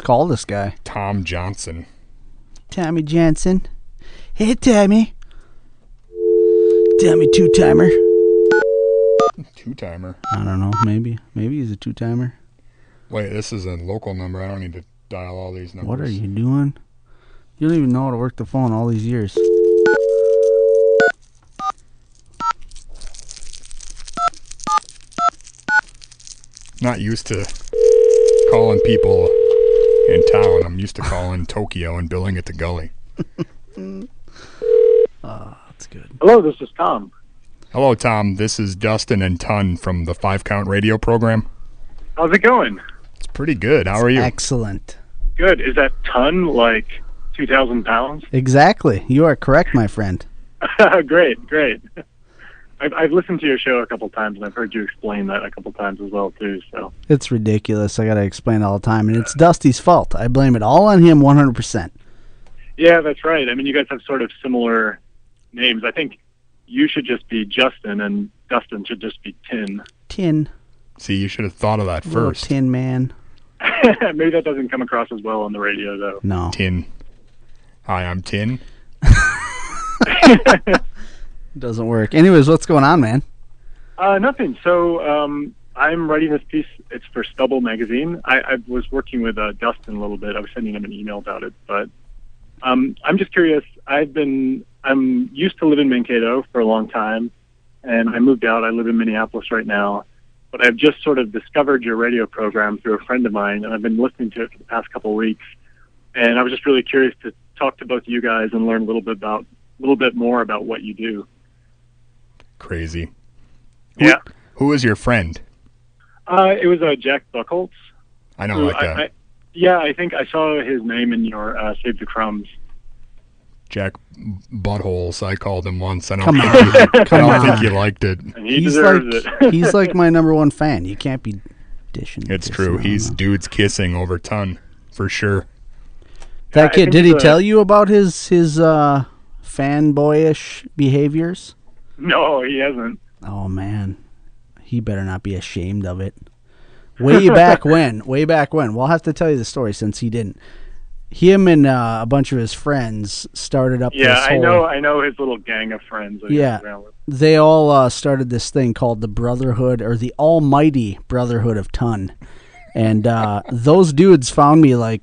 call this guy? Tom Johnson. Tommy Johnson. Hey, Tommy. Tommy two-timer. Two-timer? I don't know. Maybe he's a two-timer. Wait, this is a local number. I don't need to dial all these numbers. What are you doing? You don't even know how to work the phone all these years. Not used to calling people in town. I'm used to calling Tokyo and billing it to Gully. That's good. Hello, this is Tom. Hello, Tom. This is Dustin and Ton from the 5 Count radio program. How's it going? It's pretty good. How are you? Excellent. Good. Is that ton like 2,000 pounds? Exactly. You are correct, my friend. Great. I've listened to your show a couple times, and I've heard you explain that a couple times as well, too. So It's ridiculous. I got to explain it all the time, and it's Dusty's fault. I blame it all on him 100%. yeah, that's right. I mean, you guys have sort of similar names. I think you should just be Justin, and Dustin should just be Tin. Tin. See, you should have thought of that Little first. Tin Man. Maybe that doesn't come across as well on the radio, though. No. Tin. Hi, I'm Tin. Doesn't work. Anyways, what's going on, man? Nothing. So I'm writing this piece. It's for Stubble Magazine. I was working with Dustin a little bit. I was sending him an email about it. But I'm just curious. I'm used to live in Mankato for a long time, and I moved out. I live in Minneapolis right now. But I've just sort of discovered your radio program through a friend of mine, and I've been listening to it for the past couple of weeks. And I was just really curious to talk to both of you guys and learn a little bit more about what you do. Crazy. Yeah. Who is your friend? It was Jack Buchholz. I know, I think I saw his name in your Save the Crumbs. Jack Buttholes, I called him once. I don't think you liked it. And he deserves it. He's like my number one fan. You can't be dishing. It's true. He's dudes kissing over Ton, for sure. That kid, did he tell you about his fanboyish behaviors? No, he hasn't. Oh, man. He better not be ashamed of it. Way back when. We'll have to tell you the story since he didn't. Him and a bunch of his friends started up this whole... I know his little gang of friends. They all started this thing called the Brotherhood, or the Almighty Brotherhood of Ton. And those dudes found me like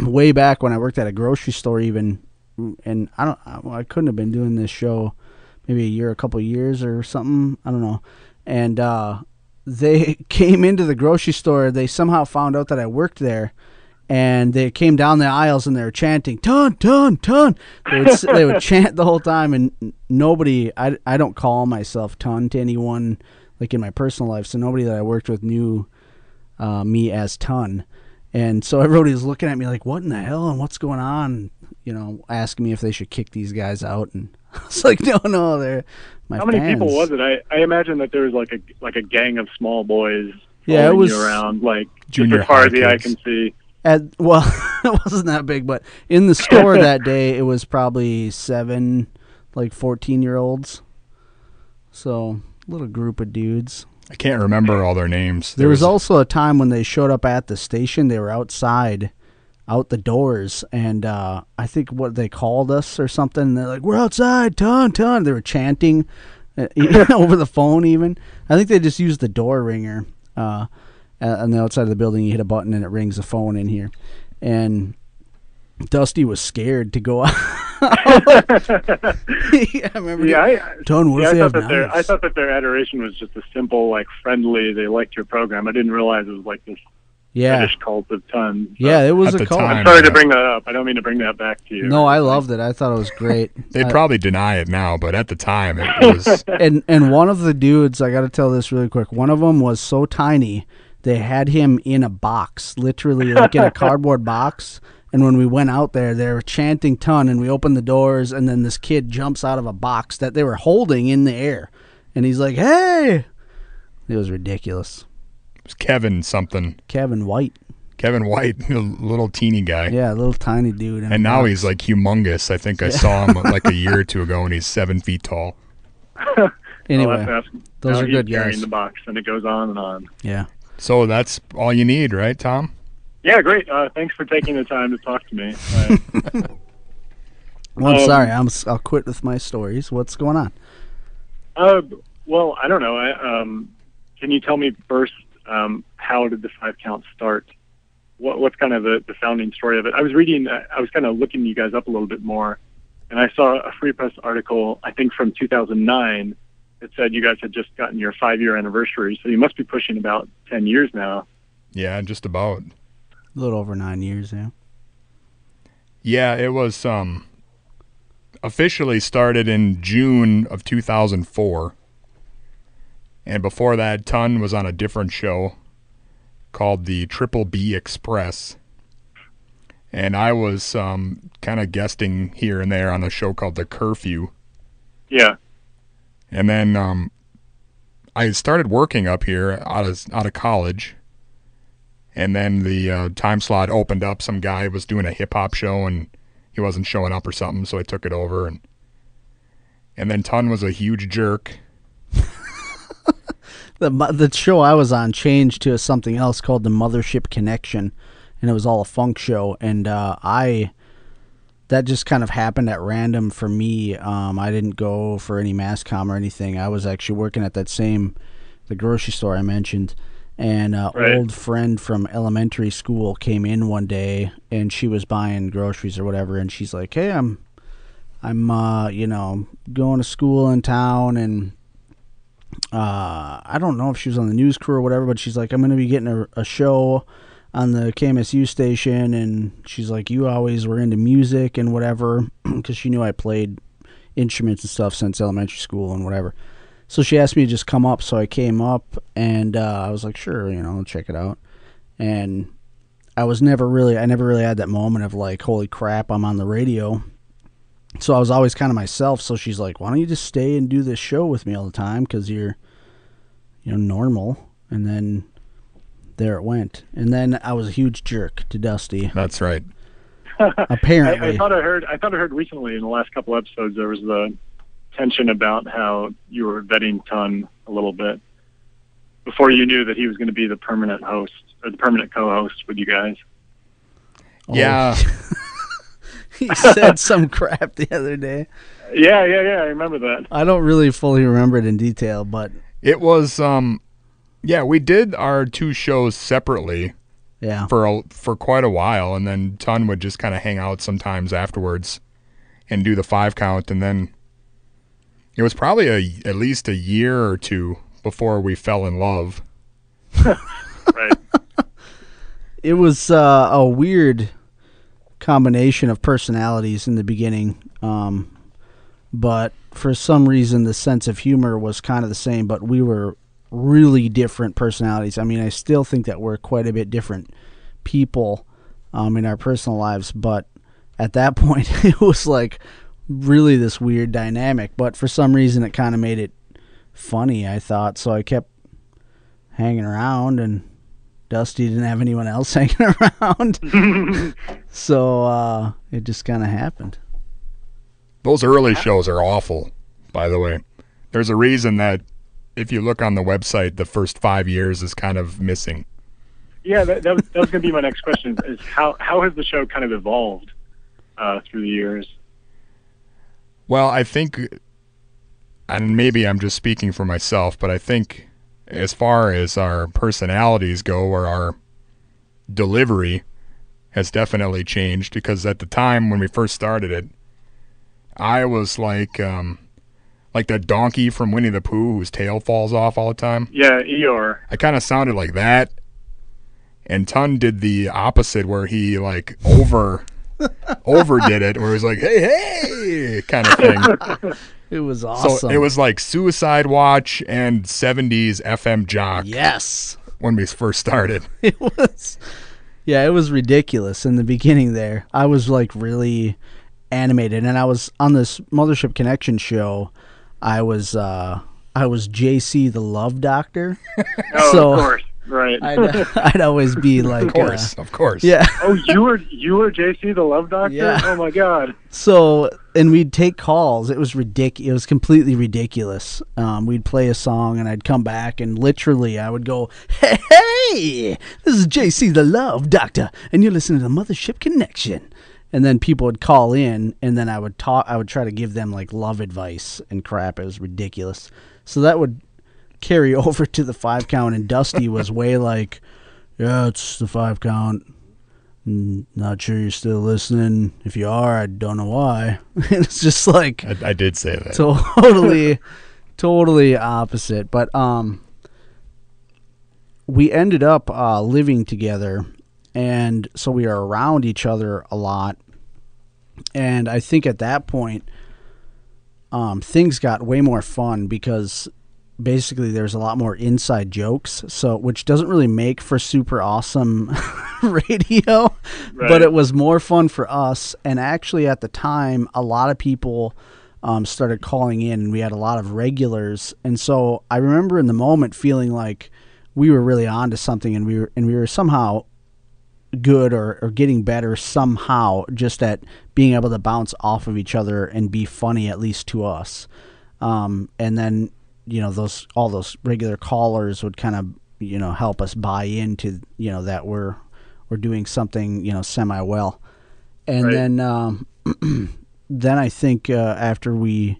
way back when I worked at a grocery store even. And I couldn't have been doing this show maybe a couple of years or something. I don't know. And they came into the grocery store. They somehow found out that I worked there. And they came down the aisles and they were chanting, Ton, Ton, Ton. They would chant the whole time. And nobody, I don't call myself Ton to anyone like in my personal life. So nobody that I worked with knew me as Ton. And so everybody was looking at me like, what in the hell and what's going on? You know, asking me if they should kick these guys out. And I was like, no, they're my fans. How many people was it? I imagine that there was like a gang of small boys following it was you around, like junior as far as the kids. eye can see. Well, it wasn't that big, but in the store that day, it was probably 7, 14-year-olds. So, little group of dudes. I can't remember all their names. There was also a time when they showed up at the station. They were outside, out the doors, and I think what they called us or something. And they're like, "We're outside, Ton, Ton." They were chanting over the phone. Even I think they just used the door ringer. On the outside of the building, you hit a button and it rings the phone in here. And Dusty was scared to go out. I remember. Ton, what if they have knives? I thought that their adoration was just a simple, friendly. They liked your program. I didn't realize it was like this British cult of Ton. So. Yeah, it was a cult. I'm sorry to bring that up. I don't mean to bring that back to you. No, I loved it. I thought it was great. They'd probably deny it now, but at the time it was. And one of the dudes, I got to tell this really quick. One of them was so tiny. They had him in a box, literally like in a cardboard box. And when we went out there, they were chanting Ton, and we opened the doors, and then this kid jumps out of a box that they were holding in the air. And he's like, hey! It was ridiculous. It was Kevin something. Kevin White, a little teeny guy. Yeah, a little tiny dude. And now he's like humongous. I think I saw him like a year or two ago, and he's 7 feet tall. Anyway, those are good guys. Carrying the box, and it goes on and on. Yeah. So that's all you need, right, Tom? Yeah, great. Thanks for taking the time to talk to me. Well, I'm sorry. I'll quit with my stories. What's going on? Well, I don't know. Can you tell me first, how did the 5 count start? What's kind of the founding story of it? I was kind of looking you guys up a little bit more, and I saw a Free Press article, I think from 2009, that said you guys had just gotten your 5-year anniversary, so you must be pushing about 10 years now. Yeah, just about. A little over 9 years, yeah. Yeah, it was officially started in June of 2004. And before that, Ton was on a different show called the Triple B Express. And I was kind of guesting here and there on a show called The Curfew. Yeah. And then I started working up here out of college. And then the time slot opened up. Some guy was doing a hip-hop show, and he wasn't showing up or something, so I took it over. And then Ton was a huge jerk. The show I was on changed to something else called the Mothership Connection, and it was all a funk show. And that just kind of happened at random for me. I didn't go for any mass comm or anything. I was actually working at the grocery store I mentioned, and an old friend from elementary school came in one day, and she was buying groceries or whatever, and she's like, "Hey, I'm going to school in town, and I don't know if she was on the news crew or whatever, but she's like, I'm going to be getting a show on the KMSU station." And she's like, "You always were into music and whatever," because she knew I played instruments and stuff since elementary school and whatever. So she asked me to just come up. So I came up, and I was like, sure, I'll check it out. And I never really had that moment of like, holy crap, I'm on the radio. So I was always kind of myself. So she's like, "Why don't you just stay and do this show with me all the time? Because you're, normal." And then there it went. And then I was a huge jerk to Dusty. That's right. Apparently. I thought I heard recently in the last couple episodes there was the tension about how you were vetting Ton a little bit before you knew that he was going to be the permanent host or the permanent co-host with you guys. Yeah. He said some crap the other day. Yeah, I remember that. I don't really fully remember it in detail, but it was we did our 2 shows separately. Yeah. For quite a while, and then Ton would just kind of hang out sometimes afterwards and do the 5 count, and then it was probably at least a year or 2 before we fell in love. Right. It was a weird combination of personalities in the beginning, but for some reason the sense of humor was kind of the same, but we were really different personalities. I mean, I still think that we're quite a bit different people in our personal lives, but at that point it was like really this weird dynamic, but for some reason it kind of made it funny, I thought. So I kept hanging around, and Dusty didn't have anyone else hanging around. So it just kind of happened. Those early shows are awful, by the way. There's a reason that if you look on the website, the first 5 years is kind of missing. Yeah, that was going to be my next question, is how has the show kind of evolved through the years? Well, I think, and maybe I'm just speaking for myself, but I think as far as our personalities go, or our delivery has definitely changed, because at the time when we first started it, I was like that donkey from Winnie the Pooh whose tail falls off all the time. Yeah, Eeyore. I kind of sounded like that, and Ton did the opposite, where he like overdid it, where it was like, hey, kind of thing. It was awesome. So it was like Suicide Watch and 70s FM Jock. Yes. When we first started. It was. Yeah, it was ridiculous in the beginning there. I was like really animated, and I was on this Mothership Connection show. I was JC the Love Doctor. Oh, so, of course. Right. I'd always be like, Of course. yeah. Oh, you were JC the Love Doctor? Yeah. Oh my God. So, and we'd take calls. It was ridiculous. It was completely ridiculous. We'd play a song, and I'd come back, and literally, I would go, "Hey, this is JC the Love Doctor, and you're listening to the Mothership Connection." And then people would call in, and then I would try to give them like love advice and crap. It was ridiculous. So that would carry over to the 5 count, and Dusty was way like, "Yeah, it's the 5 count. Not sure you're still listening. If you are, I don't know why." It's just like I did say that. totally opposite. But we ended up living together, and so we are around each other a lot. And I think at that point, things got way more fun because basically there's a lot more inside jokes, so which doesn't really make for super awesome radio, Right. but it was more fun for us. And actually at the time, a lot of people started calling in, and we had a lot of regulars. And so I remember in the moment feeling like we were really onto something, and we were somehow good or getting better somehow, just at being able to bounce off of each other and be funny, at least to us. And then, you know, all those regular callers would kind of, you know, help us buy into, you know, that we're doing something, you know, semi well. And Right. then I think after we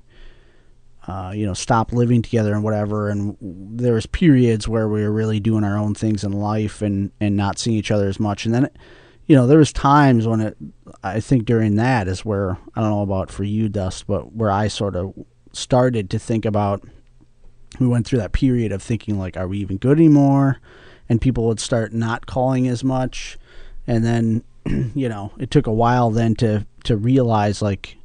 stopped living together and whatever, and there was periods where we were really doing our own things in life and not seeing each other as much. And then, there was times when I think during that is where, I don't know about for you, Dust, but where I sort of started to think about, we went through that period of thinking like, are we even good anymore? And people would start not calling as much. And then, it took a while then to realize like,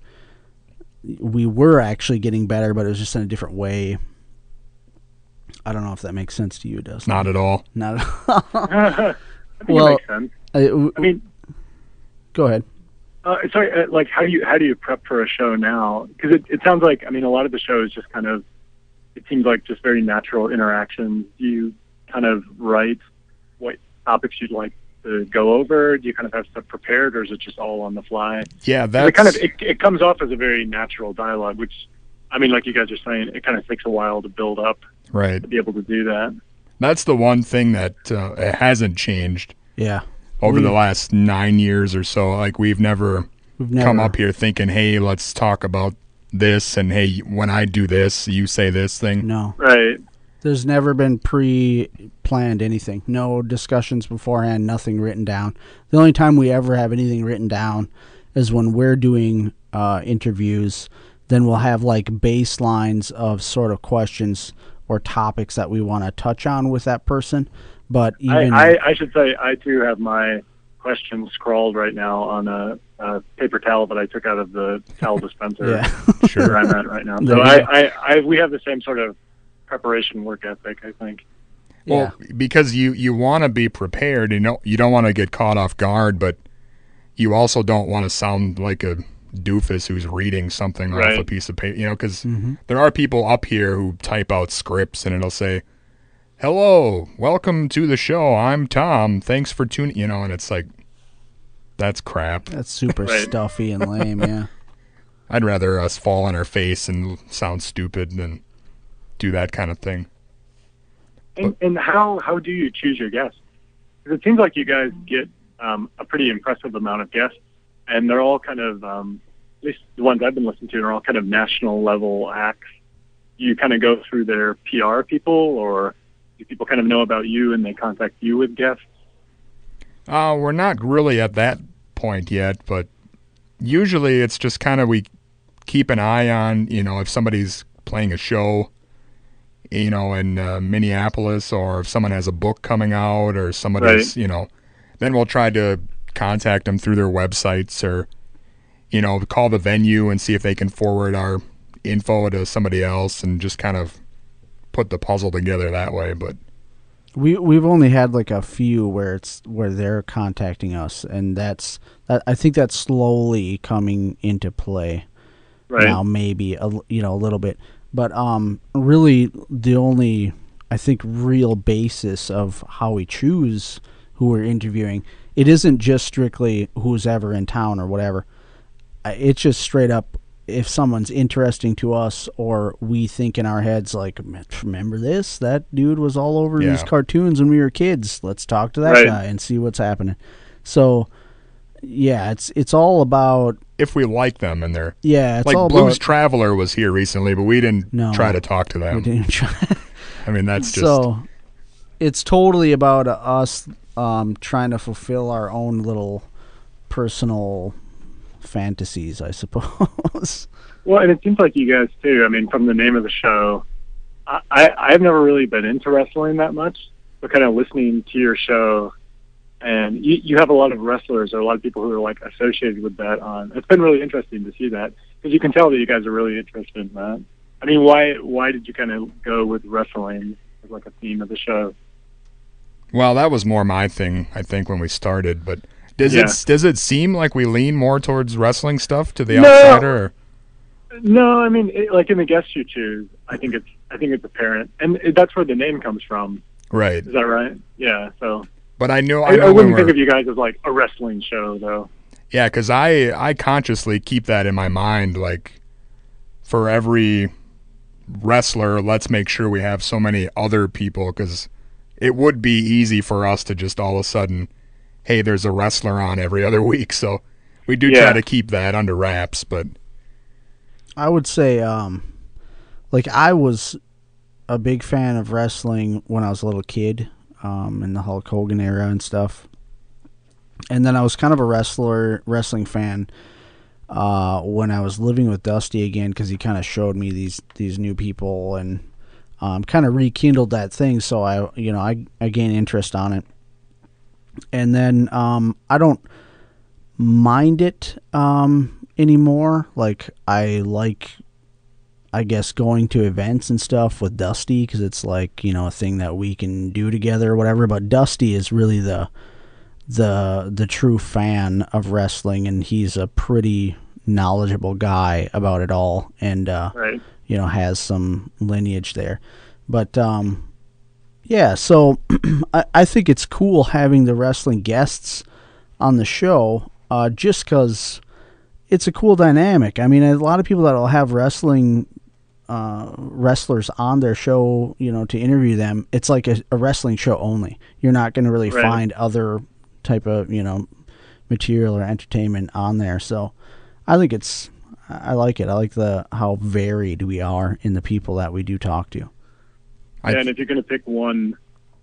we were actually getting better, but it was just in a different way. I don't know if that makes sense to you, Dustin. Not at all. Not at all. I think Well, it makes sense. I mean, go ahead. sorry. Like, how do you prep for a show now? Because it sounds like, I mean, a lot of the show is just kind of, it seems like just very natural interactions. Do you kind of write what topics you'd like to go over? Do you kind of have stuff prepared, or is it just all on the fly? Yeah, It comes off as a very natural dialogue, which, I mean, like you guys are saying, it kind of takes a while to build up right. to be able to do that. That's the one thing that it hasn't changed Yeah. over the last 9 years or so. Like we've never come up here thinking, hey, let's talk about this, and hey, when I do this, you say this thing. No. Right. There's never been pre-planned anything. No discussions beforehand, nothing written down. The only time we ever have anything written down is when we're doing interviews. Then we'll have like baselines of sort of questions or topics that we want to touch on with that person. But even I should say I too have my questions scrawled right now on a paper towel that I took out of the towel dispenser. Yeah. Where I'm at right now. So we have the same sort of preparation work ethic, I think. Well, because you want to be prepared, you don't want to get caught off guard, but you also don't want to sound like a doofus who's reading something off a piece of paper, because there are people up here who type out scripts and it'll say, "Hello, welcome to the show. I'm Tom. Thanks for tuning," and it's like, that's crap. That's super stuffy and lame, yeah. I'd rather us fall on our face and sound stupid than do that kind of thing. And how do you choose your guests? Because it seems like you guys get a pretty impressive amount of guests, and they're all kind of, at least the ones I've been listening to, are all kind of national level acts. You kind of go through their PR people, or do people kind of know about you and they contact you with guests? We're not really at that point yet, but usually it's just kind of we keep an eye on, if somebody's playing a show, in Minneapolis, or if someone has a book coming out, or somebody's, then we'll try to contact them through their websites, or, call the venue and see if they can forward our info to somebody else, and just kind of put the puzzle together that way. But we've only had like a few where they're contacting us, and I think that's slowly coming into play now, maybe a little bit. But really, the only I think, real basis of how we choose who we're interviewing. It isn't just strictly who's ever in town or whatever. It's just straight up, if someone's interesting to us, or we think in our heads, like, remember this? That dude was all over these cartoons when we were kids. Let's talk to that guy and see what's happening. So, yeah, it's all about if we like them, and they're it's like all Blues about, Traveler was here recently, but we didn't try to talk to them. We didn't try. I mean, that's just so. It's totally about us trying to fulfill our own little personal fantasies, I suppose. Well, and it seems like you guys too. I mean, from the name of the show, I've never really been into wrestling that much, but kind of listening to your show, and you have a lot of wrestlers or a lot of people who are like associated with that on. It's been really interesting to see that, because you can tell that you guys are really interested in that. I mean, why did you kind of go with wrestling as like a theme of the show? Well, that was more my thing, I think, when we started. But does it seem like we lean more towards wrestling stuff to the outsider? Or? No, I mean, like in the guests you choose, I think it's apparent, and that's where the name comes from. Right. Is that right? Yeah. So. But I know I wouldn't think of you guys as like a wrestling show, though. Yeah, because I consciously keep that in my mind. Like, for every wrestler, let's make sure we have so many other people, because it would be easy for us to just all of a sudden, hey, there's a wrestler on every other week. So we do try to keep that under wraps. But I would say, like, I was a big fan of wrestling when I was a little kid, in the Hulk Hogan era and stuff. And then I was kind of a wrestling fan when I was living with Dusty again, because he kind of showed me these new people and kind of rekindled that thing. So I gained interest on it. And then I don't mind it anymore. Like, I guess, going to events and stuff with Dusty, because it's like, a thing that we can do together or whatever. But Dusty is really the true fan of wrestling, and he's a pretty knowledgeable guy about it all, and has some lineage there. But so I think it's cool having the wrestling guests on the show, just because it's a cool dynamic. I mean, a lot of people that will have wrestlers on their show, to interview them, it's like a wrestling show only. You're not going to really find other type of, material or entertainment on there. So I think I like it. I like how varied we are in the people that we do talk to. Yeah, and if you're going to pick one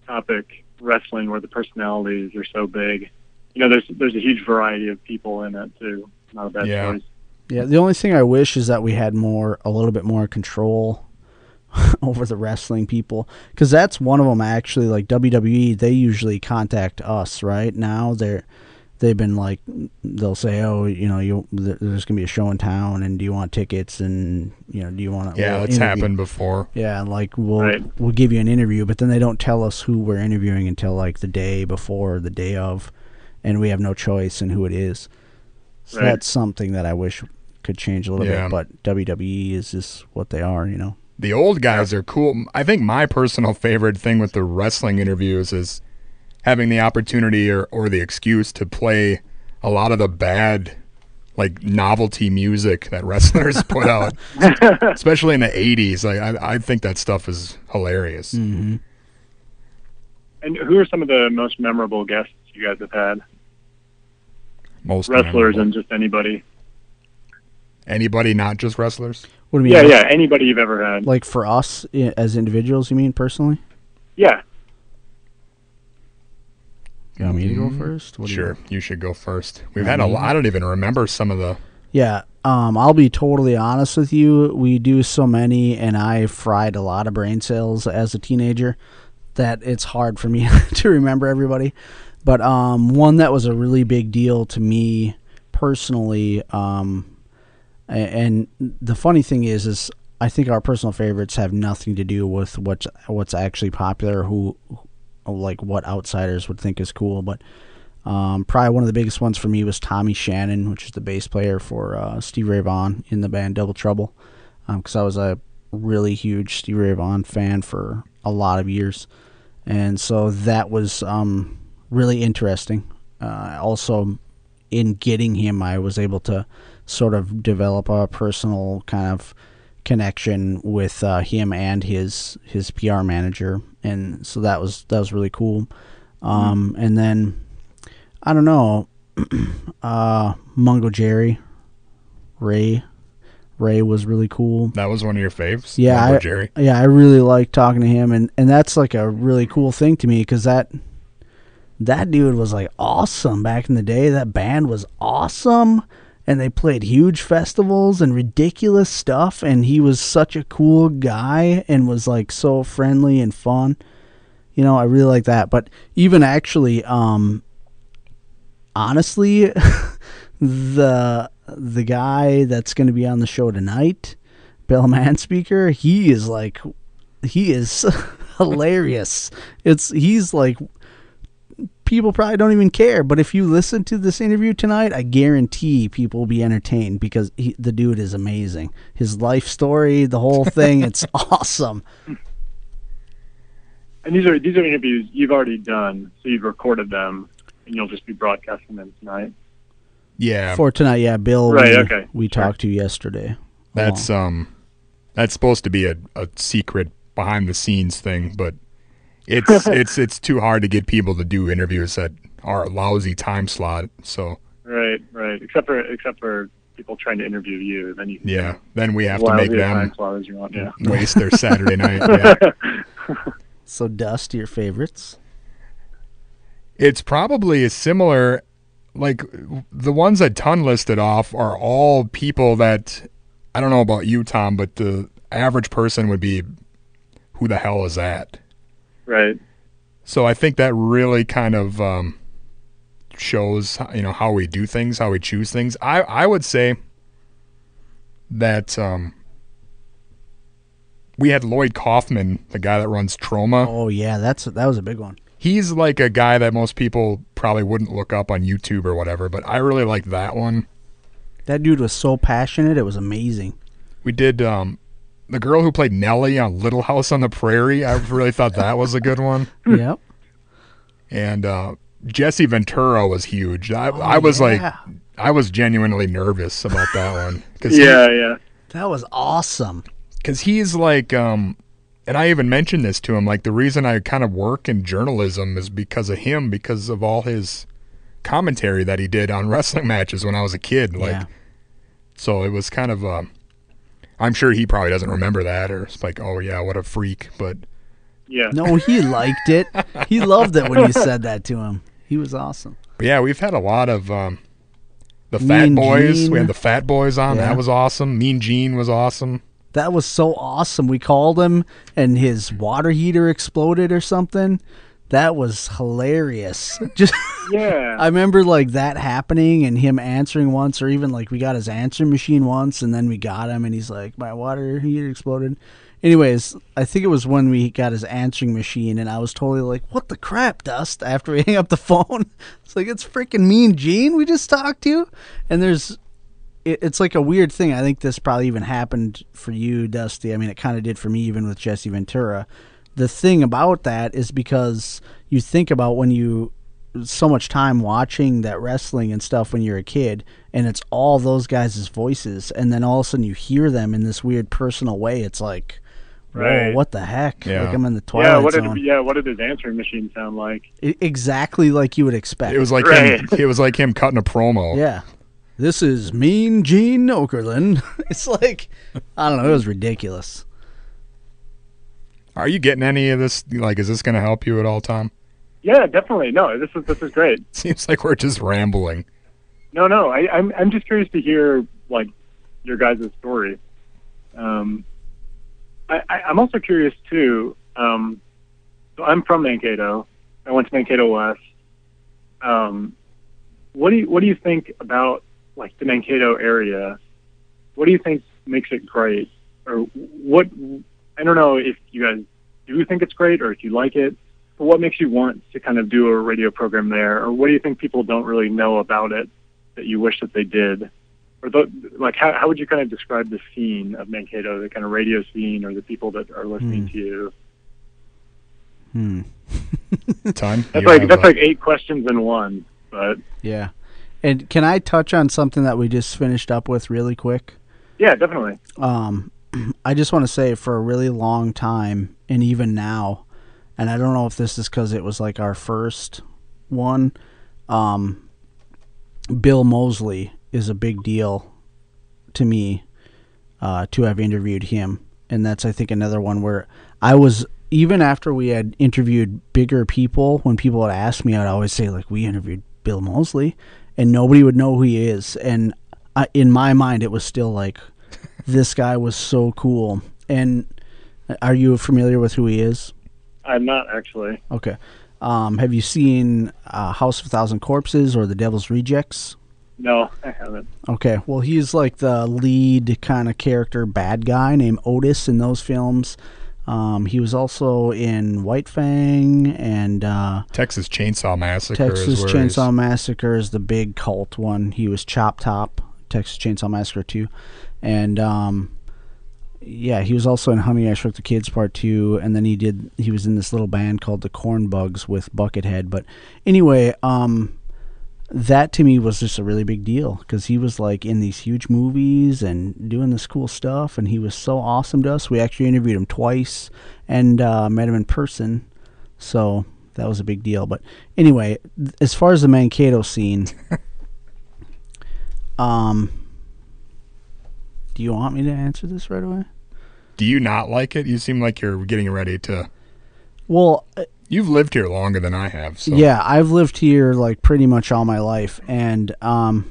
topic, wrestling, where the personalities are so big, there's a huge variety of people in it too. Not a bad choice. Yeah, the only thing I wish is that we had a little bit more control over the wrestling people, because that's one of them actually. Like WWE, they usually contact us right now. They've been like, they'll say, oh, there's gonna be a show in town, and do you want tickets, and do you want to? Yeah, that's happened before. Yeah, like we'll give you an interview, but then they don't tell us who we're interviewing until like the day before or the day of, and we have no choice in who it is. So that's something that I wish could change a little bit, but WWE is just what they are, The old guys are cool. I think my personal favorite thing with the wrestling interviews is having the opportunity or the excuse to play a lot of the bad, like, novelty music that wrestlers put out, especially in the 80s. Like, I think that stuff is hilarious. Mm-hmm. And who are some of the most memorable guests you guys have had? Most wrestlers memorable. And just anybody. Anybody, not just wrestlers? What do you mean? Yeah, anybody you've ever had. Like for us as individuals, you mean personally? Yeah. You want me to go first? Sure, you should go first. We've had a lot. I don't even remember some of the... Yeah, I'll be totally honest with you. We do so many, and I fried a lot of brain cells as a teenager that it's hard for me to remember everybody. But one that was a really big deal to me personally, and the funny thing is I think our personal favorites have nothing to do with what's actually popular, like what outsiders would think is cool. But probably one of the biggest ones for me was Tommy Shannon, which is the bass player for Stevie Ray Vaughan in the band Double Trouble, because I was a really huge Stevie Ray Vaughan fan for a lot of years, and so that was really interesting. Also, in getting him, I was able to sort of develop a personal kind of connection with him and his PR manager, and so that was really cool. And then I don't know, Mungo Jerry, Ray was really cool. That was one of your faves? Yeah, Mungo Jerry? Yeah, I really like talking to him, and that's like a really cool thing to me, because that dude was like awesome back in the day. That band was awesome, and they played huge festivals and ridiculous stuff, and he was such a cool guy and was like so friendly and fun. You know, I really like that. But even actually, honestly, the guy that's going to be on the show tonight, Bill Manspeaker, he is hilarious. He's like, people probably don't even care, but if you listen to this interview tonight, I guarantee people will be entertained, because the dude is amazing. His life story, the whole thing, it's awesome. And these are interviews you've already done, so you've recorded them, and you'll just be broadcasting them tonight. Yeah. For tonight, yeah, Bill. Right. Okay. We talked to yesterday. That's supposed to be a secret behind the scenes thing, but it's too hard to get people to do interviews that are a lousy time slot. So. Right. Except for people trying to interview you, then you can. Yeah. Then we have to make them time slot as you want. Yeah. Waste their Saturday night. Yeah. So, Dust, your favorites? It's probably a similar, like the ones that Ton listed off are all people that, I don't know about you, Tom, but the average person would be, who the hell is that? Right. So I think that really kind of shows, how we do things, how we choose things. I would say that we had Lloyd Kaufman, the guy that runs Troma. Oh yeah, that was a big one. He's like a guy that most people probably wouldn't look up on YouTube or whatever, but I really like that one. That dude was so passionate, it was amazing. We did the girl who played Nellie on Little House on the Prairie. I really thought that was a good one. Yep. And Jesse Ventura was huge. I was genuinely nervous about that one. Yeah. That was awesome. Because he's like, and I even mentioned this to him, like the reason I kind of work in journalism is because of him, because of all his commentary that he did on wrestling matches when I was a kid. So it was kind of, I'm sure he probably doesn't remember that, or it's like, oh yeah, what a freak, but. Yeah. No, he liked it. He loved it when you said that to him. He was awesome. But yeah, we've had a lot of the Mean Fat Boys. Gene. We had the Fat Boys on. Yeah. That was awesome. Mean Gene was awesome. That was so awesome. We called him, and his water heater exploded or something. That was hilarious. Just Yeah. I remember like that happening and him answering once, or even like we got his answering machine once, and then we got him, and he's like, my water heater exploded. Anyways, I think it was when we got his answering machine, and I was totally like, what the crap, Dust, after we hang up the phone. It's like, it's freaking Mean Gene we just talked to. And it's like a weird thing. I think this probably even happened for you, Dusty. I mean, it kind of did for me, even with Jesse Ventura. The thing about that is because you think about when you so much time watching that wrestling and stuff when you're a kid, and it's all those guys' voices, and then all of a sudden you hear them in this weird personal way. It's like, whoa, Right. what the heck? Yeah. Like I'm in the Twilight Zone. What did his answering machine sound like? Exactly like you would expect. It was like Right. him. It was like him cutting a promo. Yeah. This is Mean Gene Okerlund. It's like, I don't know, it was ridiculous. Are you getting any of this? Like, is this going to help you at all, Tom? Yeah, definitely. No, this is great. Seems like we're just rambling. No, I'm just curious to hear like your guys' story. I'm also curious too. So I'm from Mankato. I went to Mankato West. What do you think about like the Mankato area? What do you think makes it great? Or what? I don't know if you guys do think it's great or if you like it. But what makes you want to kind of do a radio program there? Or what do you think people don't really know about it that you wish that they did? Or how would you kind of describe the scene of Mankato, the kind of radio scene, or the people that are listening to you? Ton. That's like 8 questions in one. But Yeah. And can I touch on something that we just finished up with really quick? yeah, definitely. I just want to say for a really long time, and even now, and I don't know if this is because it was like our first one, Bill Moseley is a big deal to me to have interviewed him. And that's, I think, another one where I was, even after we had interviewed bigger people, when people would ask me, I'd always say, like, we interviewed Bill Moseley, and nobody would know who he is. And in my mind, it was still like, this guy was so cool. And are you familiar with who he is? I'm not actually. Okay. Have you seen House of a Thousand Corpses or The Devil's Rejects? No, I haven't. Okay, well, he's like the lead kind of character bad guy named Otis in those films. He was also in White Fang and Texas Chainsaw Massacre. Massacre is the big cult one. He was Chop Top, Texas Chainsaw Massacre 2. And yeah, he was also in Honey, I Shrunk the Kids Part 2, and then he was in this little band called the Corn Bugs with Buckethead. But anyway, that to me was just a really big deal because he was like in these huge movies and doing this cool stuff, and he was so awesome to us. We actually interviewed him twice and met him in person, so that was a big deal. But anyway, as far as the Mankato scene, do you want me to answer this right away? Do you not like it? You seem like you're getting ready to. Well, you've lived here longer than I have. So. Yeah, I've lived here like pretty much all my life, and I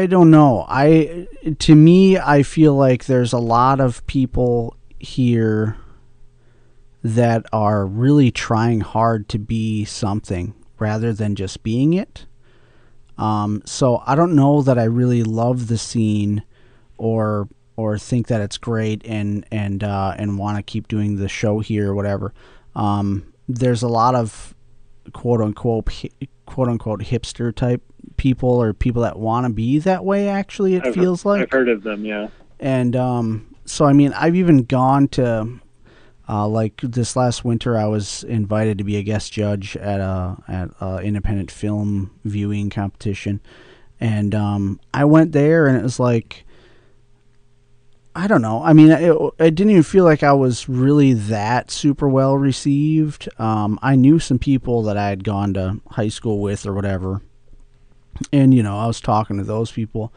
don't know. To me, I feel like there's a lot of people here that are really trying hard to be something rather than just being it. So I don't know that I really love the scene or think that it's great and want to keep doing the show here or whatever. There's a lot of quote unquote hipster type people or people that want to be that way. Actually, it feels like I've heard of them. Yeah. And so I mean, I've even gone to like this last winter, I was invited to be a guest judge at a independent film viewing competition, and I went there, and it was like, I don't know. I mean, it didn't even feel like I was really that super well received. I knew some people that I had gone to high school with or whatever, and I was talking to those people,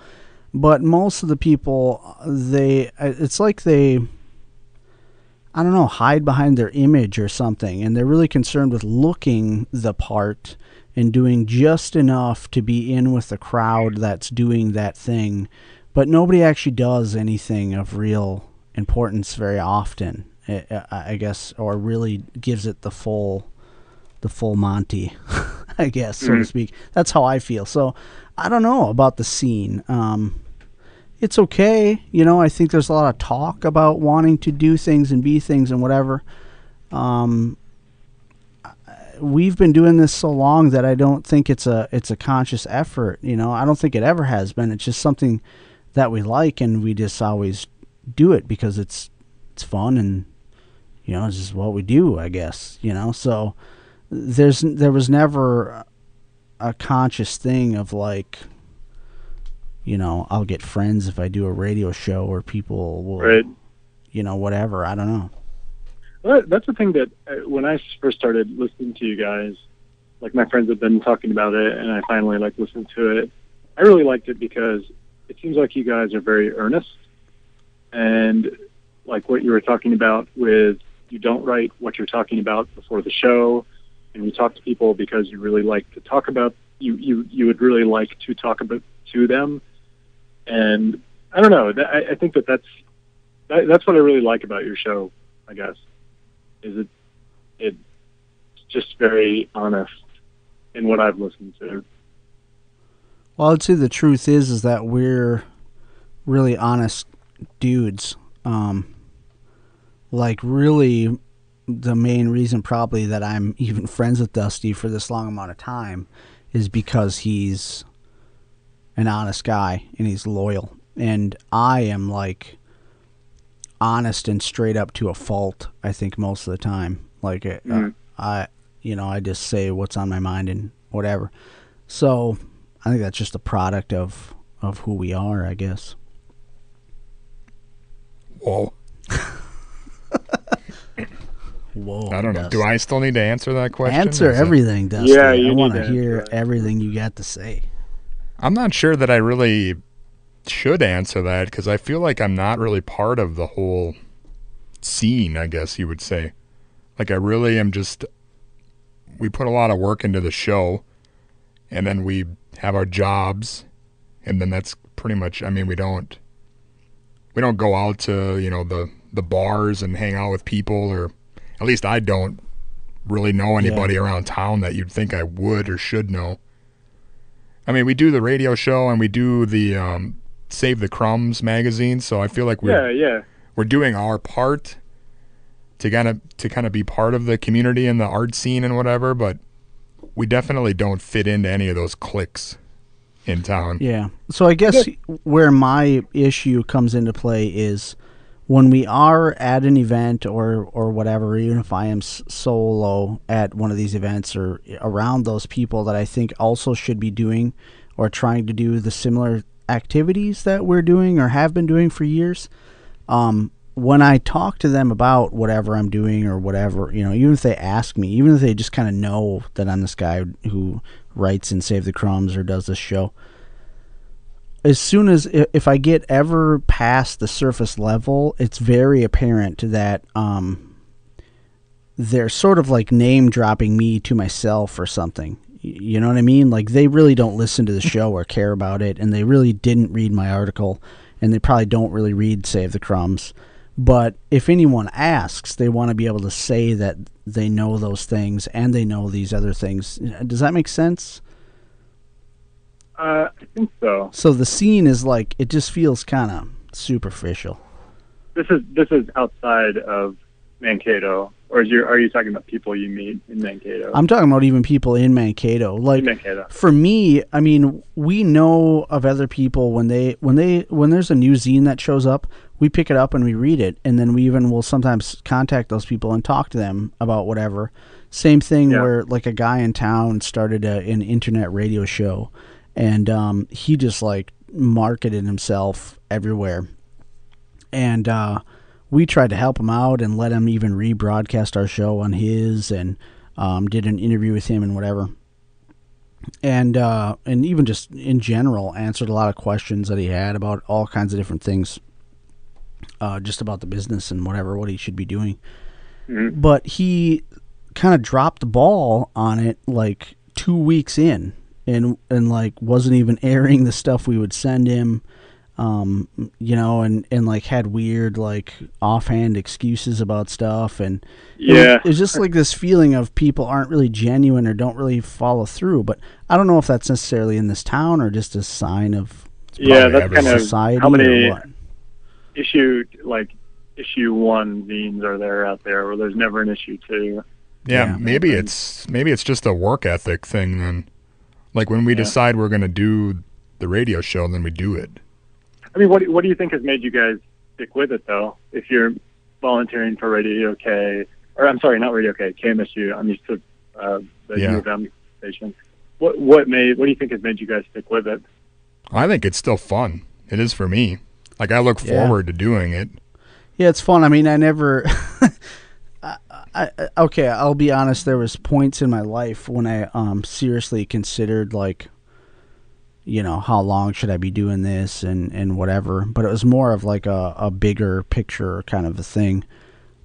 but most of the people, it's like they, I don't know, hide behind their image or something, and they're really concerned with looking the part and doing just enough to be in with the crowd that's doing that thing, but nobody actually does anything of real importance very often, I guess, or really gives it the full Monty, I guess, so to speak. That's how I feel. So I don't know about the scene. It's okay. I think there's a lot of talk about wanting to do things and be things and whatever. We've been doing this so long that I don't think it's a conscious effort. I don't think it ever has been. It's just something that we like, and we just always do it because it's fun, and it's just what we do, I guess. So there was never a conscious thing of like, I'll get friends if I do a radio show, or people will, right. Whatever. I don't know. Well, that's the thing that when I first started listening to you guys, like my friends have been talking about it, and I finally listened to it. I really liked it because it seems like you guys are very earnest, and like what you were talking about with, you don't write what you're talking about before the show, and you talk to people because you really like to talk about, you would really like to talk about to them. And I don't know, I think that's what I really like about your show, I guess, is it's just very honest in what I've listened to. Well, I'd say the truth is that we're really honest dudes. Really, the main reason probably that I'm even friends with Dusty for this long amount of time is because he's an honest guy and he's loyal. And I am honest and straight up to a fault, I think, most of the time. Like, I just say what's on my mind and whatever. So I think that's just a product of who we are, I guess. Whoa. Whoa. I don't know. Dustin. Do I still need to answer that question? Answer everything, Dustin. Yeah, you I want need to to hear answer that. everything you got to say. I'm not sure that I really should answer that because I feel like I'm not really part of the whole scene, I guess you would say. Like I really am just, we put a lot of work into the show and then we have our jobs and then that's pretty much, I mean, we don't go out to, the bars and hang out with people, or at least I don't really know anybody around town that you'd think I would or should know. I mean, we do the radio show and we do the Save the Crumbs magazine, so I feel like we're doing our part to kind of be part of the community and the art scene and whatever, but we definitely don't fit into any of those cliques in town. Yeah. So I guess where my issue comes into play is when we are at an event or whatever, even if I am solo at one of these events or around those people that I think also should be doing or trying to do the similar activities that we're doing or have been doing for years, when I talk to them about whatever I'm doing or whatever, even if they ask me, even if they just kind of know that I'm this guy who writes in Save the Crumbs or does this show, as soon as if I get ever past the surface level, it's very apparent that they're sort of like name dropping me to myself or something. You know what I mean? Like they really don't listen to the show or care about it, and they really didn't read my article, and they probably don't really read Save the Crumbs. But if anyone asks, they want to be able to say that they know those things and they know these other things. Does that make sense? I think so. So the scene is like, it just feels kind of superficial. This is outside of Mankato, or are you talking about people you meet in Mankato? I'm talking about even people in Mankato. Like Mankato. For me, I mean, we know of other people when there's a new zine that shows up, we pick it up and we read it, and then we even will sometimes contact those people and talk to them about whatever. Same thing where like a guy in town started an internet radio show. And he just like marketed himself everywhere. And we tried to help him out and let him even rebroadcast our show on his, and did an interview with him and whatever. And even just in general answered a lot of questions that he had about all kinds of different things, just about the business and what he should be doing. Mm-hmm. But he kind of dropped the ball on it like 2 weeks in. And like wasn't even airing the stuff we would send him, and like had weird like offhand excuses about stuff, and it was just like this feeling of people aren't really genuine or don't really follow through. But I don't know if that's necessarily in this town or just a sign of that's kind of society how many or what. issue 1 zines are there out there where there's never an issue 2. Yeah, maybe it's just a work ethic thing then. Like when we decide we're going to do the radio show, then we do it. I mean, what do you think has made you guys stick with it, though? If you're volunteering for Radio K, or I'm sorry, not Radio K, KMSU. I'm used to the U of M station. What do you think has made you guys stick with it? I think it's still fun. It is for me. Like I look forward to doing it. Yeah, it's fun. I mean, I never. Okay, I'll be honest. There was points in my life when I seriously considered like, how long should I be doing this and whatever. But it was more of like a bigger picture kind of a thing.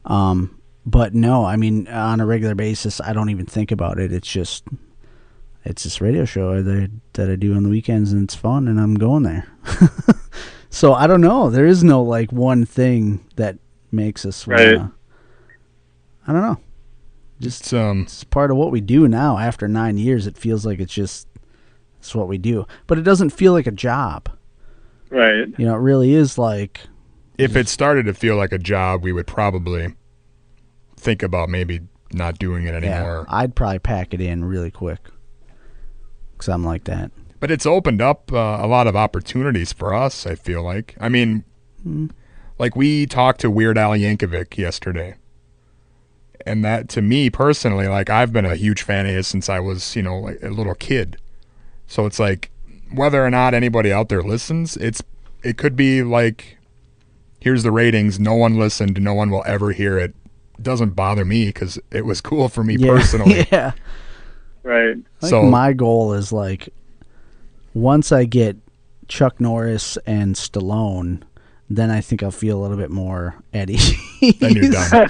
But no, I mean, on a regular basis, I don't even think about it. It's this radio show that I do on the weekends, and it's fun, and I'm going there. So I don't know. There is no like one thing that makes us wanna, I don't know. Just it's part of what we do now. After 9 years, it feels like it's what we do. But it doesn't feel like a job. Right. It really is like... If it started to feel like a job, we would probably think about maybe not doing it anymore. Yeah, I'd probably pack it in really quick. Because I'm like that. But it's opened up a lot of opportunities for us, I feel like. I mean, like we talked to Weird Al Yankovic yesterday. And that, to me personally, like I've been a huge fan of his since I was, like a little kid. So it's like, whether or not anybody out there listens, it could be like, here's the ratings, no one listened, no one will ever hear it. It doesn't bother me because it was cool for me personally. Yeah. Right. So my goal is like, once I get Chuck Norris and Stallone, then I think I'll feel a little bit more at ease. Then you're done.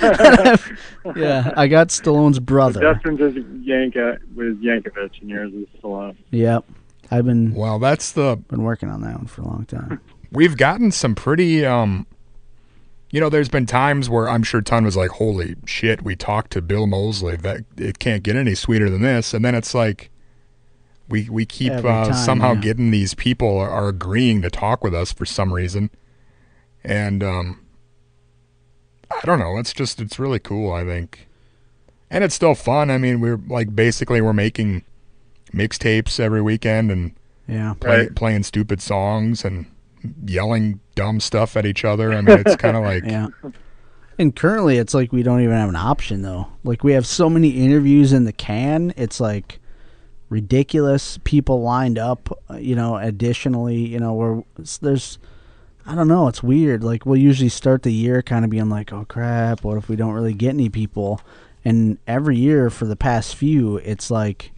Yeah, I got Stallone's brother. So Dustin's is Yankovic, and yours is Stallone. Yep. I've been been working on that one for a long time. We've gotten some pretty there's been times where I'm sure Ton was like, holy shit, we talked to Bill Moseley, that it can't get any sweeter than this. And then it's like we keep somehow getting these people are agreeing to talk with us for some reason. And I don't know, it's really cool, I think. And it's still fun. I mean, we're making mixtapes every weekend and playing stupid songs and yelling dumb stuff at each other. I mean, it's kind of like... Yeah. And currently, it's like we don't even have an option, though. Like, we have so many interviews in the can, it's like ridiculous. People lined up, additionally, where there's... I don't know, it's weird. Like, we'll usually start the year kind of being like, oh, crap, what if we don't really get any people? And every year for the past few, it's like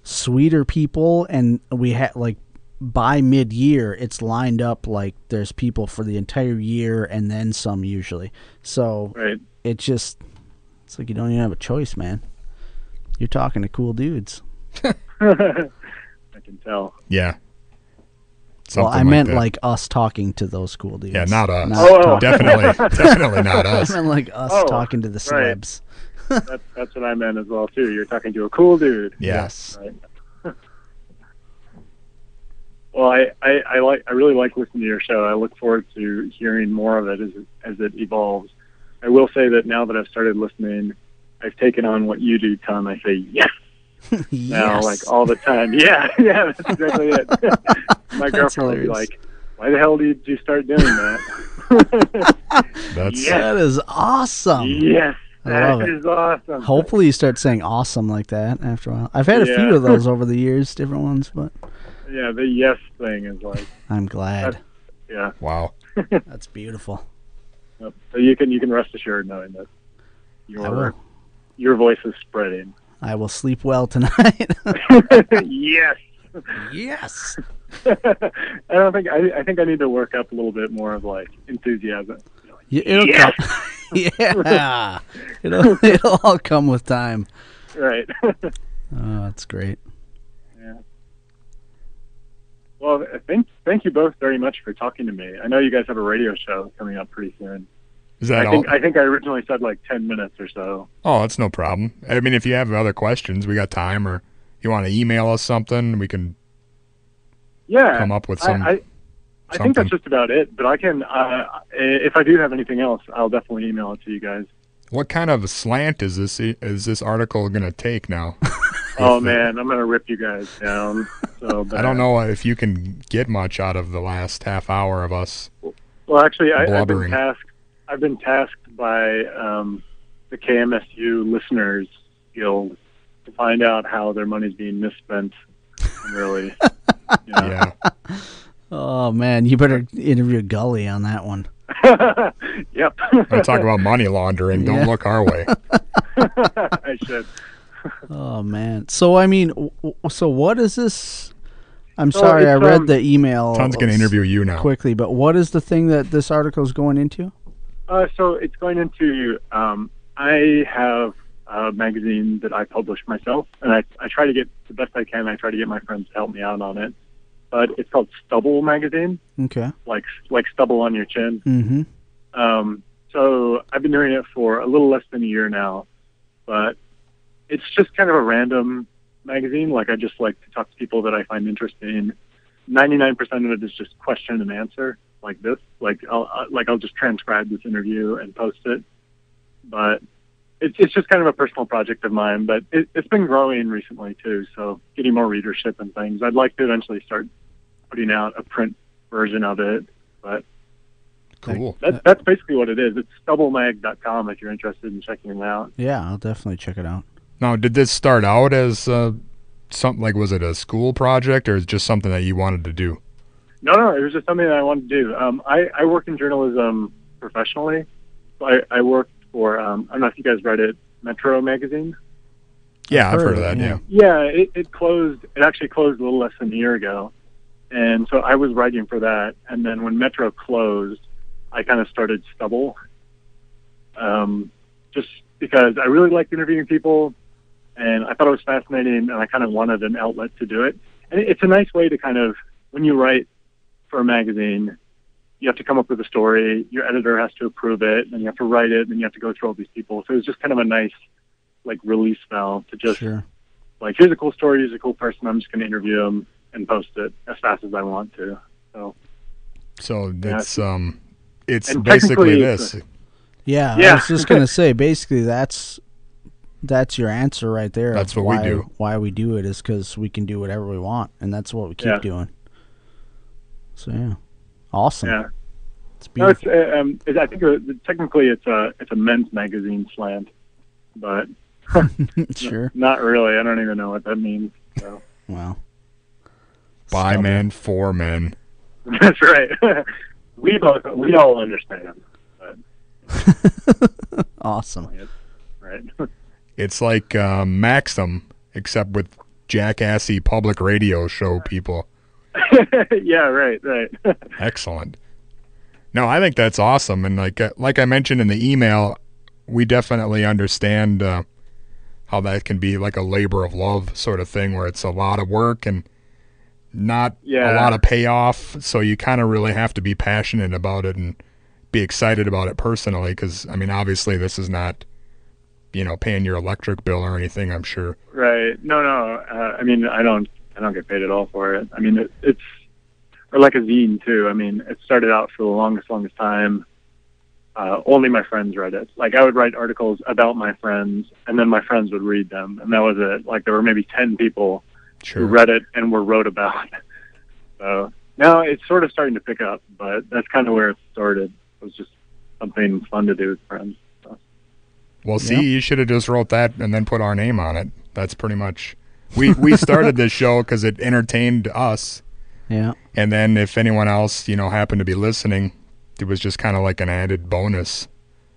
sweeter people, and we had, like, by mid-year, it's lined up like there's people for the entire year and then some usually. So it's like you don't even have a choice, man. You're talking to cool dudes. I can tell. Yeah. Well, I meant like us talking to those cool dudes. Yeah, not us. Definitely not us. I meant like us talking to the celebs. That's what I meant as well too. You're talking to a cool dude. Yes. Right. Well, I really like listening to your show. I look forward to hearing more of it as it evolves. I will say that now that I've started listening, I've taken on what you do, Tom. I say yes. Yes. Now, like all the time. Yeah, that's exactly it. My girlfriend will be like, "Why the hell did you start doing that?" That is awesome. Yes, that is awesome. Hopefully, you start saying "awesome" like that after a while. I've had a few of those over the years, different ones, but yeah, the yes thing is like. I'm glad. Yeah. Wow. That's beautiful. Yep. So you can rest assured knowing that your voice is spreading. I will sleep well tonight. Yes. Yes. I think I need to work up a little bit more of like enthusiasm. It'll come. Yeah. It'll all come with time. Right. Oh, that's great. Yeah. Well, thank you both very much for talking to me. I know you guys have a radio show coming up pretty soon. Is that I think I originally said like 10 minutes or so. Oh, that's no problem. I mean, if you have other questions, we got time, or you want to email us something, we can come up with some. I think that's just about it, but I can, if I do have anything else, I'll definitely email it to you guys. What kind of a slant is this article going to take now? Oh, man, I'm going to rip you guys down. So bad. I don't know if you can get much out of the last half hour of us. Well, actually, blubbering. I've been tasked by the KMSU Listeners Guild to find out how their money's being misspent. Really, Yeah. Oh man, you better interview Gully on that one. Yep. I talk about money laundering. Don't look our way. I should. Oh man. So I mean, so what is this? I'm sorry, I read the email. Ton's gonna interview you now quickly, but what is the thing that this article is going into? So it's going into, I have a magazine that I publish myself, and I try to get, the best I can, I try to get my friends to help me out on it. But it's called Stubble Magazine. Okay. Like stubble on your chin. Mm-hmm. So I've been doing it for a little less than a year now, but it's just kind of a random magazine. Like, I just like to talk to people that I find interesting. 99% of it is just question and answer. Like this, I'll just transcribe this interview and post it. But it's just kind of a personal project of mine. But it's been growing recently too, so getting more readership and things. I'd like to eventually start putting out a print version of it. But Cool. That's basically what it is. It's stubblemag.com if you're interested in checking it out. Yeah, I'll definitely check it out. Now, did this start out as something like, was it a school project or is it just something that you wanted to do? No, it was just something that I wanted to do. I work in journalism professionally. So I worked for, I don't know if you guys read it, Metro Magazine. Yeah, I've heard of that, yeah. Yeah, it closed. It actually closed a little less than a year ago. And so I was writing for that. And then when Metro closed, I kind of started Stubble. Just because I really liked interviewing people and I thought it was fascinating and I kind of wanted an outlet to do it. And it's a nice way to kind of, when you write for a magazine, you have to come up with a story, your editor has to approve it, and you have to write it, and you have to go through all these people. So it was just kind of a nice, like, release valve to just, like, here's a cool story, here's a cool person, I'm just going to interview them and post it as fast as I want to. So it's basically this. Yeah, I was just going to say, basically that's your answer right there. That's what we do. Why we do it is because we can do whatever we want, and that's what we keep doing. So, yeah. Awesome. Yeah. It's beautiful. No, I think technically it's a men's magazine slant, but sure. Not really. I don't even know what that means. So. Well. By men, for men. That's right. we all understand. But. Awesome. Right. It's like Maxim, except with jackassy public radio show people. Yeah, right. Excellent. No, I think that's awesome, and like I mentioned in the email, we definitely understand how that can be like a labor of love sort of thing, where it's a lot of work and not a lot of payoff. So you kind of really have to be passionate about it and be excited about it personally, because I mean, obviously, this is not, paying your electric bill or anything, I'm sure. Right. No. I mean, I don't get paid at all for it. I mean, it's or like a zine too. I mean, it started out for the longest time. Only my friends read it. Like I would write articles about my friends, and then my friends would read them, and that was it. Like there were maybe 10 people who read it and wrote about it. So now it's sort of starting to pick up, but that's kind of where it started. It was just something fun to do with friends. So. Well, see, you should have just wrote that and then put our name on it. That's pretty much. We started this show because it entertained us. Yeah. And then if anyone else, happened to be listening, it was just kind of like an added bonus.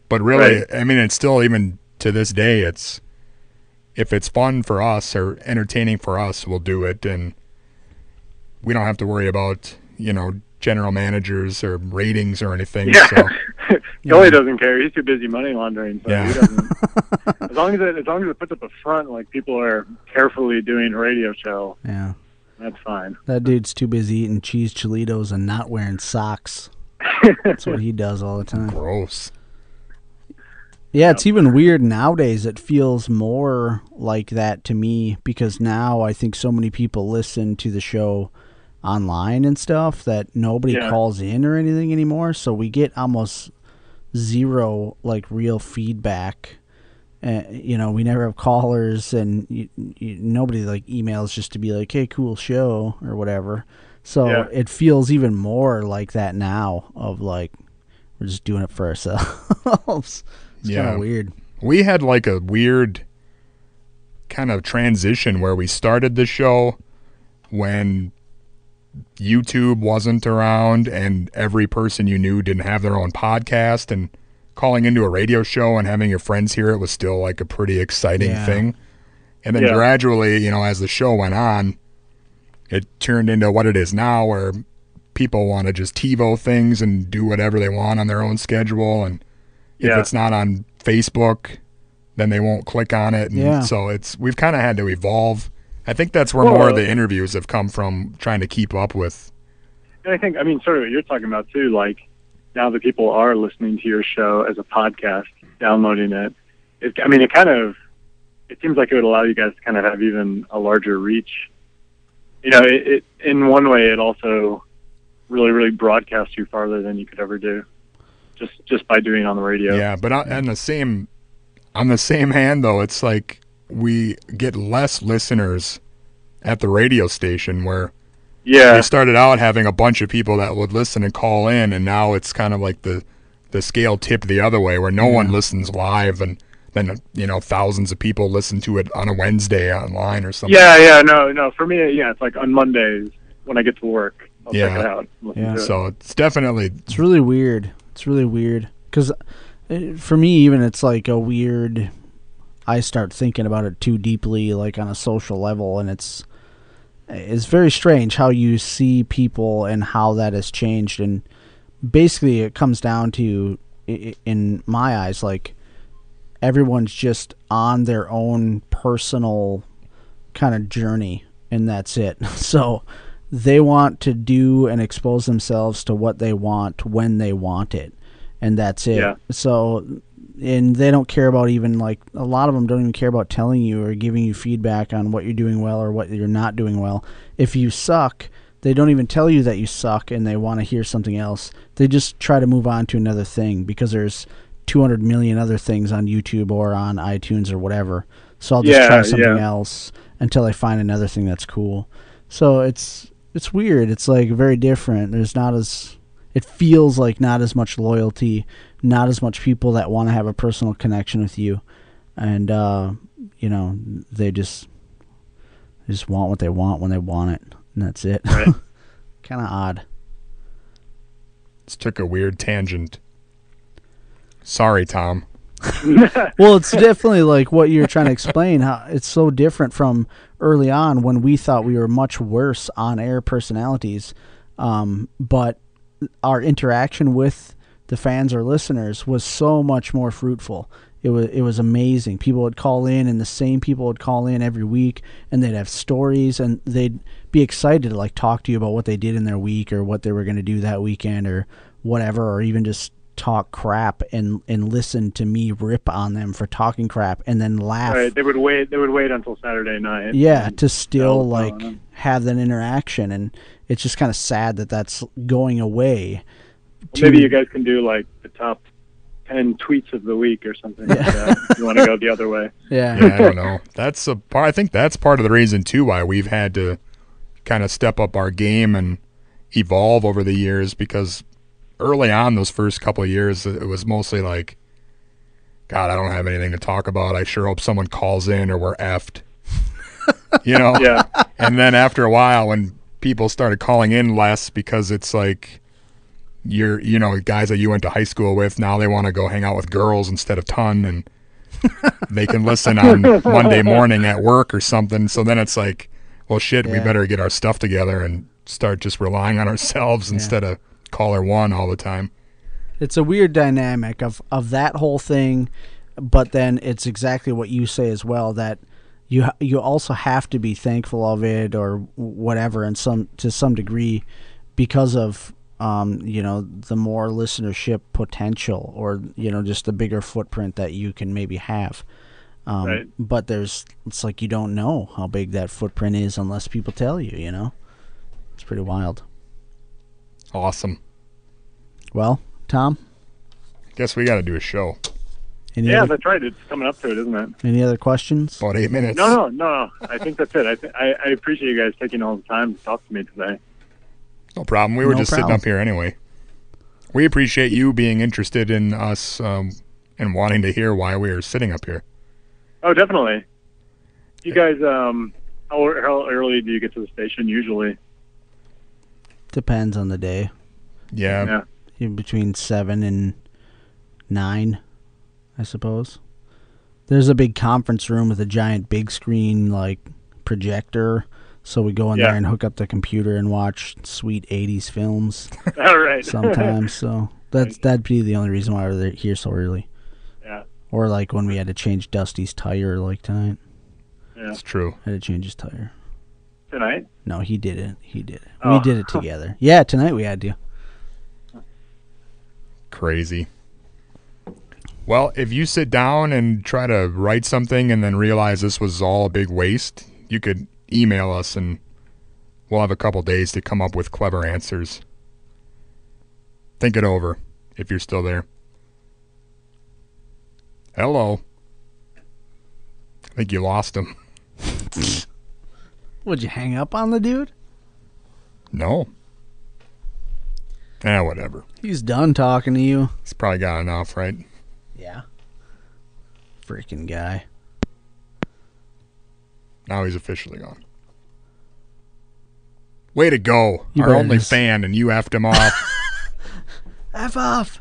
But really, I mean, it's still, even to this day, if it's fun for us or entertaining for us, we'll do it. And we don't have to worry about, general managers or ratings or anything. Yeah. So. Joey doesn't care. He's too busy money laundering. So he doesn't. as long as it puts up a front, like people are carefully doing a radio show. Yeah. That's fine. That dude's too busy eating cheese Cholitos and not wearing socks. That's what he does all the time. Gross. Yeah, it's even weird nowadays. It feels more like that to me because now I think so many people listen to the show online and stuff that nobody calls in or anything anymore. So we get almost zero like real feedback. We never have callers, and nobody like emails just to be like, "Hey, cool show" or whatever. So it feels even more like that now. Of like, we're just doing it for ourselves. It's kind of weird. We had like a weird kind of transition where we started the show when YouTube wasn't around and every person you knew didn't have their own podcast, and calling into a radio show and having your friends hear it was still like a pretty exciting thing. And then gradually, as the show went on, it turned into what it is now, where people want to just TiVo things and do whatever they want on their own schedule. And if it's not on Facebook, then they won't click on it. And so we've kind of had to evolve. I think that's where more of the interviews have come from, trying to keep up with. And I mean, sort of what you're talking about too, like now that people are listening to your show as a podcast, downloading it, it seems like it would allow you guys to kind of have even a larger reach. It in one way, it also really, really broadcasts you farther than you could ever do, just by doing it on the radio. Yeah, but on the same hand, though, it's like we get less listeners at the radio station, where Yeah. We started out having a bunch of people that would listen and call in, and now it's kind of like the scale tipped the other way, where no one listens live, and then thousands of people listen to it on a Wednesday online or something. Yeah. No. For me, it's like on Mondays when I get to work, I'll check it out. And listen to it. So it's definitely It's really weird. It's really weird because for me, even it's like a weird. I start thinking about it too deeply, like on a social level, and it's very strange how you see people and how that has changed. And basically, it comes down to, in my eyes, like everyone's just on their own personal kind of journey, and that's it. So they want to do and expose themselves to what they want when they want it, and that's it. Yeah. So, and they don't care about, even like a lot of them don't even care about telling you or giving you feedback on what you're doing well or what you're not doing well. If you suck, they don't even tell you that you suck, and they want to hear something else. They just try to move on to another thing because there's 200 million other things on YouTube or on iTunes or whatever. So I'll just try something else until I find another thing that's cool. So it's weird. It's like very different. It feels like not as much loyalty, not as much people that want to have a personal connection with you. And, they just want what they want when they want it. And that's it. Right. Kind of odd. This took a weird tangent. Sorry, Tom. Well, it's definitely like what you're trying to explain, how it's so different from early on when we thought we were much worse on-air personalities. But our interaction with the fans or listeners was so much more fruitful. It was amazing. People would call in, and the same people would call in every week, and they'd have stories, and they'd be excited to like talk to you about what they did in their week or what they were going to do that weekend or whatever, or even just talk crap and listen to me rip on them for talking crap and then laugh. Right. They would wait until Saturday night. Yeah, to still like have that interaction, and it's just kind of sad that that's going away. Maybe you guys can do like the top 10 tweets of the week or something like that. If you want to go the other way. Yeah, I don't know. I think that's part of the reason too why we've had to kind of step up our game and evolve over the years, because early on, those first couple of years, it was mostly like, God, I don't have anything to talk about. I sure hope someone calls in or we're effed. Yeah. And then after a while, when people started calling in less because it's like guys that you went to high school with, now they want to go hang out with girls instead of ton, and they can listen on Monday morning at work or something. So then it's like, well, shit, we better get our stuff together and start just relying on ourselves instead of caller one all the time. It's a weird dynamic of that whole thing, but then it's exactly what you say as well, that you also have to be thankful of it or whatever to some degree because of the more listenership potential or just the bigger footprint that you can maybe have. Right. But it's like you don't know how big that footprint is unless people tell you. It's pretty wild. Awesome. Well, Tom? Guess we got to do a show. That's right. It's coming up to it, isn't it? Any other questions? About 8 minutes. No. I think that's it. I appreciate you guys taking all the time to talk to me today. No problem. We were just sitting up here anyway. We appreciate you being interested in us and wanting to hear why we are sitting up here. Oh, definitely. You guys, how early do you get to the station usually? Depends on the day. Yeah. Between 7 and 9, I suppose. There's a big conference room with a giant big screen like projector, so we go in there and hook up the computer and watch sweet 80s films. All right. Sometimes, so that'd be the only reason why we're here so early. Yeah. Or like when we had to change Dusty's tire like tonight. Yeah. It's true. Had to change his tire. Tonight? No, he did it. Oh. We did it together. Yeah, tonight we had to. Crazy. Well, if you sit down and try to write something and then realize this was all a big waste, you could email us and we'll have a couple days to come up with clever answers. Think it over if you're still there. Hello. I think you lost him. Would you hang up on the dude? No. Whatever. He's done talking to you. He's probably got enough, right? Yeah. Freaking guy. Now he's officially gone. Way to go. You Our better only just- fan, and you effed him off. F off.